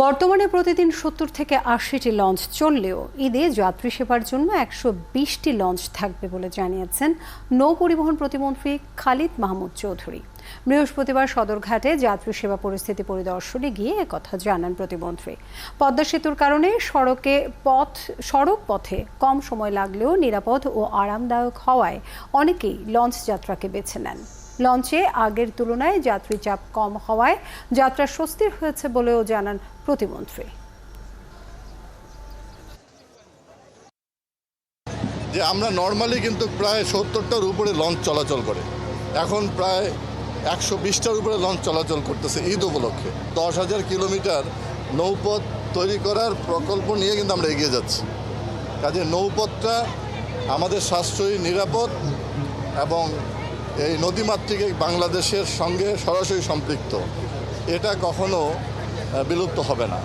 বর্তমানে প্রতিদিন ৭০ থেকে ৮০টি লঞ্চ চললেও ঈদে যাত্রী সেবার জন্য ১২০টি লঞ্চ থাকবে বলে জানিয়েছেন নৌ পরিবহন প্রতিমন্ত্রী খালিদ মাহমুদ চৌধুরী। বৃহস্পতিবার সদরঘাটে যাত্রী সেবা পরিস্থিতি পরিদর্শনে গিয়ে একথা জানান প্রতিমন্ত্রী। পদ্মা সেতুর কারণে সড়ক পথে কম সময় লাগলেও নিরাপদ ও আরামদায়ক হওয়ায় অনেকেই লঞ্চ যাত্রাকে বেছে নেন। লঞ্চে আগের তুলনায় যাত্রী চাপ কম হওয়ায় যাত্রা স্বস্তির হয়েছে বলেও জানান প্রতিমন্ত্রী। যে আমরা নর্মালি কিন্তু প্রায় ৭০টার উপরে লঞ্চ চলাচল করে, এখন প্রায় ১২০টার উপরে লঞ্চ চলাচল করতেছে ঈদ উপলক্ষে। ১০,০০০ কিলোমিটার নৌপথ তৈরি করার প্রকল্প নিয়ে কিন্তু আমরা এগিয়ে যাচ্ছি। কাজে নৌপথটা আমাদের সাশ্রয়ী, নিরাপদ এবং এই নদীমাতৃক বাংলাদেশের সঙ্গে সরাসরি সম্পৃক্ত, এটা কখনো বিলুপ্ত হবে না।